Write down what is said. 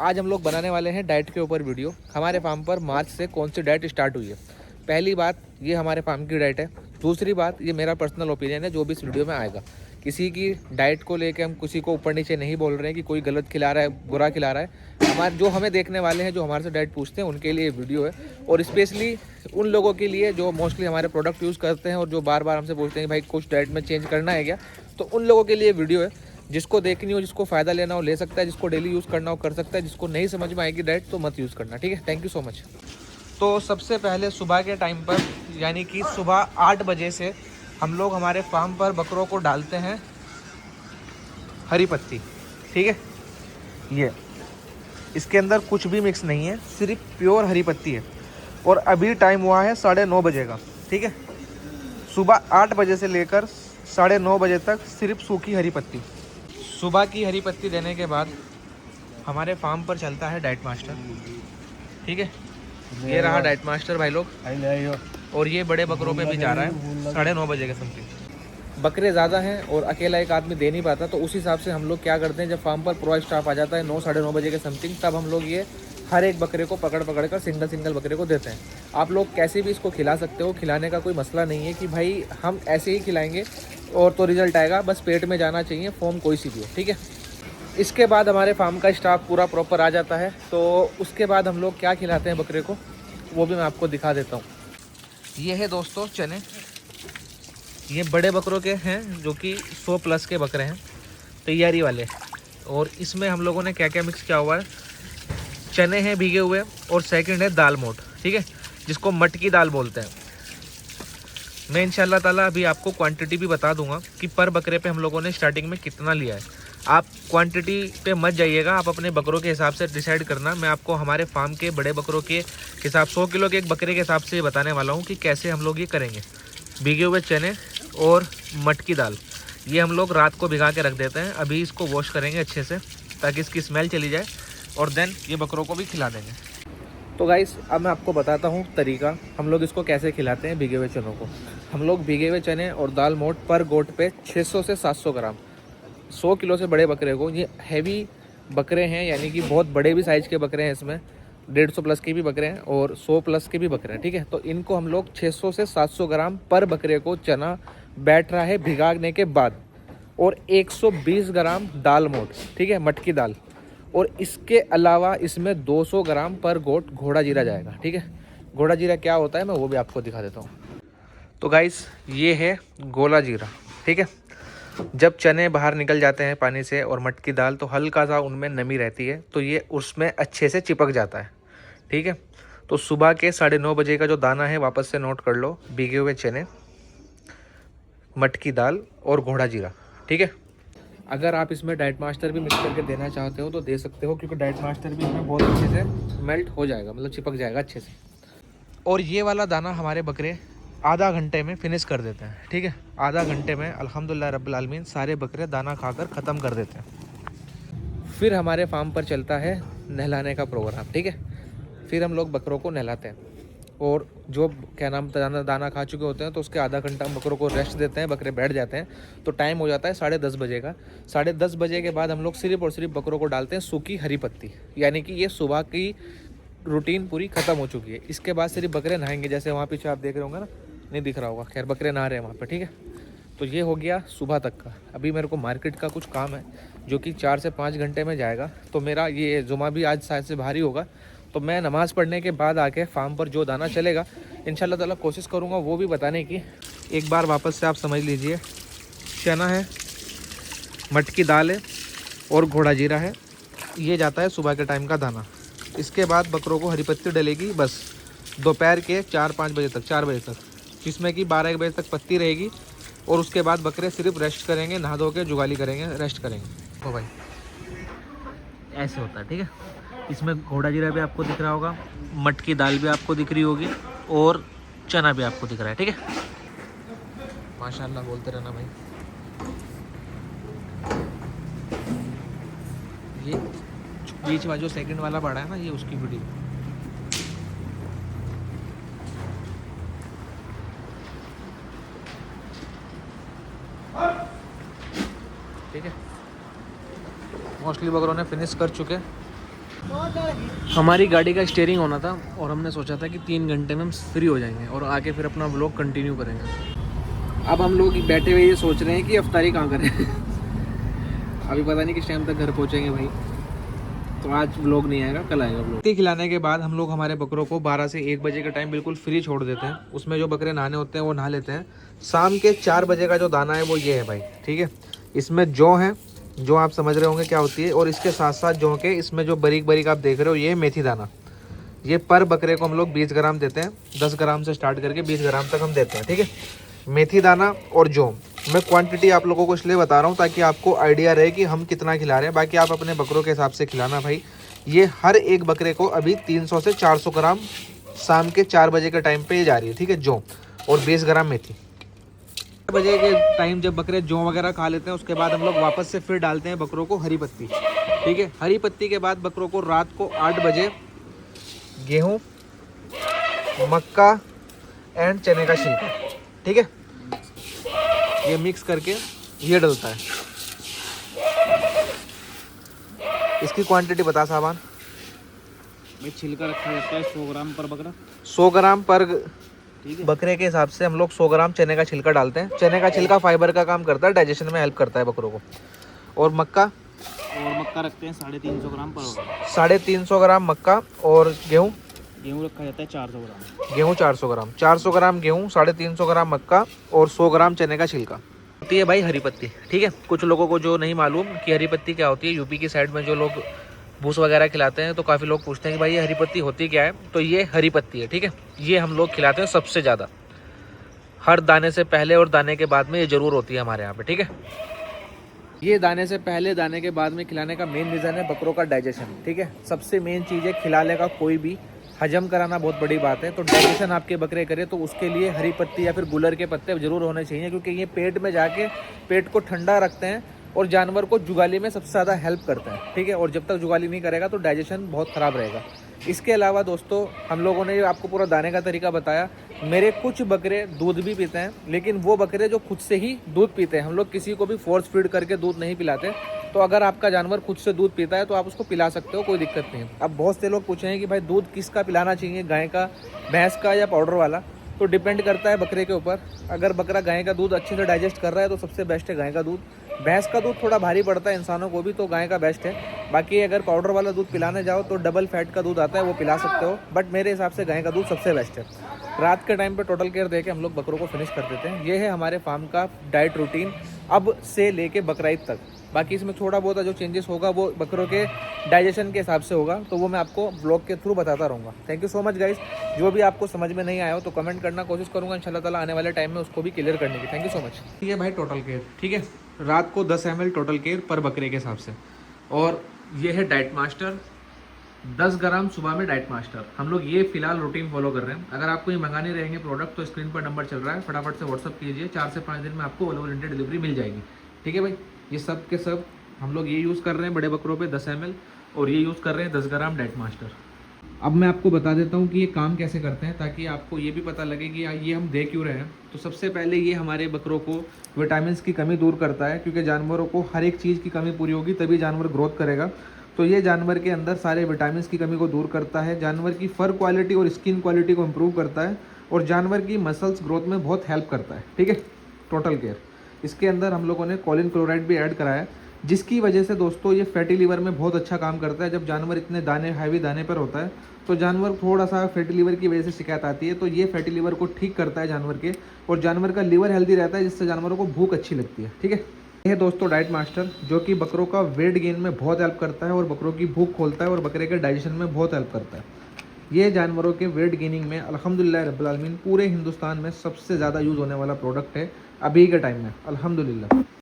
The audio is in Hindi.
आज हम लोग बनाने वाले हैं डाइट के ऊपर वीडियो। हमारे फार्म पर मार्च से कौन सी डाइट स्टार्ट हुई है। पहली बात, ये हमारे फार्म की डाइट है। दूसरी बात, ये मेरा पर्सनल ओपिनियन है जो भी इस वीडियो में आएगा। किसी की डाइट को लेके हम किसी को ऊपर नीचे नहीं बोल रहे हैं कि कोई गलत खिला रहा है, बुरा खिला रहा है। हमारे जो हमें देखने वाले हैं, जो हमारे से डाइट पूछते हैं, उनके लिए वीडियो है। और स्पेशली उन लोगों के लिए जो मोस्टली हमारे प्रोडक्ट यूज़ करते हैं और जो बार बार हमसे पूछते हैं भाई कुछ डाइट में चेंज करना है क्या, तो उन लोगों के लिए वीडियो है। जिसको देखनी हो, जिसको फ़ायदा लेना हो ले सकता है, जिसको डेली यूज़ करना हो कर सकता है, जिसको नहीं समझ में आएगी डाइट तो मत यूज़ करना। ठीक है, थैंक यू सो मच। तो सबसे पहले सुबह के टाइम पर, यानी कि सुबह 8 बजे से हम लोग हमारे फार्म पर बकरों को डालते हैं हरी पत्ती। ठीक है, ये इसके अंदर कुछ भी मिक्स नहीं है, सिर्फ प्योर हरी पत्ती है। और अभी टाइम हुआ है 9:30 बजे का। ठीक है, सुबह 8 बजे से लेकर 9:30 बजे तक सिर्फ सूखी हरी पत्ती। सुबह की हरी पत्ती देने के बाद हमारे फार्म पर चलता है डाइट मास्टर। ठीक है, ये रहा डाइट मास्टर भाई लोग। और ये बड़े बकरों पे भी जा रहा है 9:30 बजे के समथिंग। बकरे ज़्यादा हैं और अकेला एक आदमी दे नहीं पाता, तो उस हिसाब से हम लोग क्या करते हैं, जब फार्म पर पूरा स्टाफ आ जाता है 9-9:30 बजे के समथिंग, तब हम लोग ये हर एक बकरे को पकड़ पकड़ कर सिंगल बकरे को देते हैं। आप लोग कैसे भी इसको खिला सकते हो, खिलाने का कोई मसला नहीं है कि भाई हम ऐसे ही खिलाएंगे और तो रिजल्ट आएगा, बस पेट में जाना चाहिए, फॉर्म कोई सी भी हो। ठीक है, इसके बाद हमारे फार्म का स्टाफ पूरा प्रॉपर आ जाता है, तो उसके बाद हम लोग क्या खिलाते हैं बकरे को वो भी मैं आपको दिखा देता हूँ। ये है दोस्तों चने, ये बड़े बकरों के हैं जो कि 100 प्लस के बकरे हैं, तैयारी वाले। और इसमें हम लोगों ने क्या क्या मिक्स किया हुआ है, चने हैं भीगे हुए, और सेकंड है दाल मोठ। ठीक है, जिसको मटकी दाल बोलते हैं। मैं इंशाल्लाह ताला अभी आपको क्वांटिटी भी बता दूंगा कि पर बकरे पे हम लोगों ने स्टार्टिंग में कितना लिया है। आप क्वांटिटी पे मत जाइएगा, आप अपने बकरों के हिसाब से डिसाइड करना। मैं आपको हमारे फार्म के बड़े बकरों के हिसाब 100 किलो के एक बकरे के हिसाब से बताने वाला हूँ कि कैसे हम लोग ये करेंगे। भीगे हुए चने और मटकी दाल, ये हम लोग रात को भिगा के रख देते हैं। अभी इसको वॉश करेंगे अच्छे से ताकि इसकी स्मेल चली जाए, और देन ये बकरों को भी खिला देंगे। तो गाइस, अब मैं आपको बताता हूँ तरीका, हम लोग इसको कैसे खिलाते हैं भीगे हुए चनों को। हम लोग भीगे हुए चने और दाल मोठ पर गोट पे 600 से 700 ग्राम, 100 किलो से बड़े बकरे को, ये हैवी बकरे हैं यानी कि बहुत बड़े भी साइज़ के बकरे हैं, इसमें 150 प्लस के भी बकरे हैं और 100 प्लस के भी बकरे हैं। ठीक है, तो इनको हम लोग 600 से 700 ग्राम पर बकरे को चना बैठ रहा है भिगाने के बाद, और 120 ग्राम दाल मोठ, ठीक है, मटकी दाल, और इसके अलावा इसमें 200 ग्राम पर गोट घोड़ा जीरा जाएगा। ठीक है, घोड़ा जीरा क्या होता है मैं वो भी आपको दिखा देता हूँ। तो गाइस, ये है गोला जीरा। ठीक है, जब चने बाहर निकल जाते हैं पानी से और मटकी दाल, तो हल्का सा उनमें नमी रहती है, तो ये उसमें अच्छे से चिपक जाता है। ठीक है, तो सुबह के 9:30 बजे का जो दाना है वापस से नोट कर लो, भीगे हुए चने, मटकी दाल और घोड़ा जीरा। ठीक है, अगर आप इसमें डाइट मास्टर भी मिक्स करके देना चाहते हो तो दे सकते हो, क्योंकि डाइट मास्टर भी इसमें बहुत अच्छे से मेल्ट हो जाएगा, मतलब चिपक जाएगा अच्छे से। और ये वाला दाना हमारे बकरे आधा घंटे में फिनिश कर देते हैं। ठीक है, आधा घंटे में अल्हम्दुलिल्लाह रब्बिल आलमीन सारे बकरे दाना खाकर ख़त्म कर देते हैं। फिर हमारे फार्म पर चलता है नहलाने का प्रोग्राम। ठीक है, फिर हम लोग बकरों को नहलाते हैं, और जो क्या नाम दाना खा चुके होते हैं तो उसके आधा घंटा हम बकरों को रेस्ट देते हैं, बकरे बैठ जाते हैं, तो टाइम हो जाता है 10:30 बजे का। 10:30 बजे के बाद हम लोग सिर्फ और सिर्फ बकरों को डालते हैं सूखी हरी पत्ती, यानी कि ये सुबह की रूटीन पूरी ख़त्म हो चुकी है। इसके बाद सिर्फ बकरे नहाएंगे, जैसे वहाँ पीछे आप देख रहे होंगे ना, नहीं दिख रहा होगा, खैर बकरे नहा रहे हैं वहाँ पर। ठीक है, तो ये हो गया सुबह तक का। अभी मेरे को मार्केट का कुछ काम है जो कि 4 से 5 घंटे में जाएगा, तो मेरा ये जुमा भी आज शायद से भारी होगा, तो मैं नमाज़ पढ़ने के बाद आके फार्म पर जो दाना चलेगा इंशाल्लाह ताला कोशिश करूँगा वो भी बताने की। एक बार वापस से आप समझ लीजिए, चना है, मटकी दाल है और घोड़ा जीरा है, ये जाता है सुबह के टाइम का दाना। इसके बाद बकरों को हरी पत्ती डलेगी बस दोपहर के 4-5 बजे तक, 4 बजे तक, जिसमें कि 12-1 बजे तक पत्ती रहेगी। और उसके बाद बकरे सिर्फ रेस्ट करेंगे, नहा धो के जुगाली करेंगे, रेस्ट करेंगे। तो भाई ऐसे होता है। ठीक है, इसमें घोड़ा जीरा भी आपको दिख रहा होगा, मटकी दाल भी आपको दिख रही होगी, और चना भी आपको दिख रहा है। ठीक है, माशाल्लाह बोलते रहना भाई। ये बीच वाला जो सेकंड वाला बड़ा है ना, ये उसकी वीडियो। ठीक है, मोस्टली बकरों ने फिनिश कर चुके, हमारी गाड़ी का स्टीयरिंग होना था और हमने सोचा था कि 3 घंटे में हम फ्री हो जाएंगे और आके फिर अपना व्लॉग कंटिन्यू करेंगे। अब हम लोग बैठे हुए ये सोच रहे हैं कि अफ्तारी कहाँ करें। अभी पता नहीं किस टाइम तक घर पहुँचेंगे भाई, तो आज व्लॉग नहीं आएगा, कल आएगा व्लॉग। खिलाने के बाद हम लोग हमारे बकरों को 12 से 1 बजे का टाइम बिल्कुल फ्री छोड़ देते हैं। उसमें जो बकरे नहाने होते हैं वो नहा लेते हैं। शाम के 4 बजे का जो दाना है वो ये है भाई, ठीक है। इसमें जौ है, जो आप समझ रहे होंगे क्या होती है, और इसके साथ साथ जौ के इसमें जो बारीक बारीक आप देख रहे हो ये मेथी दाना। ये पर बकरे को हम लोग 20 ग्राम देते हैं, 10 ग्राम से स्टार्ट करके 20 ग्राम तक हम देते हैं, ठीक है। मेथी दाना और जौ, मैं क्वांटिटी आप लोगों को इसलिए बता रहा हूँ ताकि आपको आइडिया रहे कि हम कितना खिला रहे हैं। बाकी आप अपने बकरों के हिसाब से खिलाना भाई। ये हर एक बकरे को अभी 300 से 400 ग्राम शाम के 4 बजे के टाइम पे ये जा रही है, ठीक है, जौ, और 20 ग्राम मेथी। 4 बजे के टाइम जब बकरे जौ वगैरह खा लेते हैं उसके बाद हम लोग वापस से फिर डालते हैं बकरों को हरी पत्ती, ठीक है। हरी पत्ती के बाद बकरों को रात को 8 बजे गेहूँ, मक्का एंड चने का छिलका, ठीक है, ये मिक्स करके ये डलता है। इसकी क्वांटिटी बता साहबान। भाई छिलका रखा जाता है 100 ग्राम पर बकरा, 100 ग्राम पर ठीक बकरे के हिसाब से हम लोग 100 ग्राम चने का छिलका डालते हैं। चने का छिलका फाइबर का काम करता है, डाइजेशन में हेल्प करता है बकरों को। और मक्का, और मक्का रखते हैं 350 ग्राम पर बकरा। 350 ग्राम मक्का। और गेहूँ, गेहूँ रखा जाता है 400 ग्राम। गेहूँ 400 ग्राम, 400 ग्राम गेहूँ, 350 ग्राम मक्का और 100 ग्राम चने का छिलका। होती है भाई हरी पत्ती, ठीक है। कुछ लोगों को जो नहीं मालूम कि हरी पत्ती क्या होती है, यूपी की साइड में जो लोग भूस वगैरह खिलाते हैं तो काफ़ी लोग पूछते हैं कि भाई ये हरी पत्ती होती क्या है। तो ये हरी पत्ती है, ठीक है। ये हम लोग खिलाते हैं सबसे ज़्यादा, हर दाने से पहले और दाने के बाद में ये ज़रूर होती है हमारे यहाँ पे, ठीक है। ये दाने से पहले दाने के बाद में खिलाने का मेन रीज़न है बकरों का डाइजेशन, ठीक है। सबसे मेन चीज़ है खिलाने का कोई भी हजम कराना बहुत बड़ी बात है। तो डाइजेशन आपके बकरे करे तो उसके लिए हरी पत्ती या फिर गुलर के पत्ते ज़रूर होने चाहिए, क्योंकि ये पेट में जाके पेट को ठंडा रखते हैं और जानवर को जुगाली में सबसे ज़्यादा हेल्प करते हैं, ठीक है। और जब तक जुगाली नहीं करेगा तो डाइजेशन बहुत ख़राब रहेगा। इसके अलावा दोस्तों हम लोगों ने आपको पूरा दाने का तरीका बताया। मेरे कुछ बकरे दूध भी पीते हैं, लेकिन वो बकरे जो खुद से ही दूध पीते हैं, हम लोग किसी को भी फोर्स फीड करके दूध नहीं पिलाते। तो अगर आपका जानवर खुद से दूध पीता है तो आप उसको पिला सकते हो, कोई दिक्कत नहीं है। अब बहुत से लोग पूछे हैं कि भाई दूध किसका पिलाना चाहिए, गाय का, भैंस का या पाउडर वाला। तो डिपेंड करता है बकरे के ऊपर। अगर बकरा गाय का दूध अच्छे से डाइजेस्ट कर रहा है तो सबसे बेस्ट है गाय का दूध। भैंस का दूध थोड़ा भारी पड़ता है इंसानों को भी, तो गाय का बेस्ट है। बाकी अगर पाउडर वाला दूध पिलाने जाओ तो डबल फैट का दूध आता है, वो पिला सकते हो, बट मेरे हिसाब से गाय का दूध सबसे बेस्ट है। रात के टाइम पे टोटल केयर देके हम लोग बकरों को फिनिश कर देते हैं। ये है हमारे फार्म का डाइट रूटीन अब से लेके बकरा ईद तक। बाकी इसमें थोड़ा बहुत जो चेंजेस होगा वो बकरों के डाइजेशन के हिसाब से होगा, तो वो मैं आपको ब्लॉग के थ्रू बताता रहूँगा। Thank you so much guys. जो भी आपको समझ में नहीं आया हो तो कमेंट करना, कोशिश करूँगा इंशाल्लाह ताला आने वाले टाइम में उसको भी क्लियर करने की। Thank you so much. ठीक है भाई, टोटल केयर, ठीक है, रात को 10 ml टोटल केयर पर बकरे के हिसाब से। और ये है डाइट मास्टर, 10 ग्राम सुबह में डाइट मास्टर। हम लोग ये फिलहाल रूटीन फॉलो कर रहे हैं। अगर आपको ये मंगाने रहेंगे प्रोडक्ट तो स्क्रीन पर नंबर चल रहा है, फटाफट से व्हाट्सअप कीजिए। 4 से 5 दिन में आपको ऑल ओवर इंडिया डिलीवरी मिल जाएगी, ठीक है भाई। ये सब के सब हम लोग ये यूज़ कर रहे हैं बड़े बकरों पे 10 ml, और ये यूज़ कर रहे हैं 10 ग्राम डाइट मास्टर। अब मैं आपको बता देता हूँ कि ये काम कैसे करते हैं, ताकि आपको ये भी पता लगे कि ये हम दे क्यों रहे हैं। तो सबसे पहले ये हमारे बकरों को विटामिन की कमी दूर करता है, क्योंकि जानवरों को हर एक चीज़ की कमी पूरी होगी तभी जानवर ग्रोथ करेगा। तो ये जानवर के अंदर सारे विटामिन की कमी को दूर करता है, जानवर की फर क्वालिटी और स्किन क्वालिटी को इम्प्रूव करता है, और जानवर की मसल्स ग्रोथ में बहुत हेल्प करता है, ठीक है। टोटल केयर, इसके अंदर हम लोगों ने कोलिन क्लोराइड भी ऐड कराया है, जिसकी वजह से दोस्तों ये फैटी लीवर में बहुत अच्छा काम करता है। जब जानवर इतने दाने हैवी दाने पर होता है तो जानवर थोड़ा सा फैटी लीवर की वजह से शिकायत आती है, तो ये फैटी लीवर को ठीक करता है जानवर के, और जानवर का लीवर हेल्दी रहता है, जिससे जानवरों को भूख अच्छी लगती है, ठीक है। ये है दोस्तों डाइट मास्टर, जो कि बकरों का वेट गेन में बहुत हेल्प करता है और बकरों की भूख खोलता है और बकरे के डाइजेशन में बहुत हेल्प करता है। ये जानवरों के वेट गेनिंग में अल्हम्दुलिल्लाह रब्बिल आलमीन पूरे हिंदुस्तान में सबसे ज़्यादा यूज़ होने वाला प्रोडक्ट है अभी के टाइम में, अल्हम्दुलिल्लाह।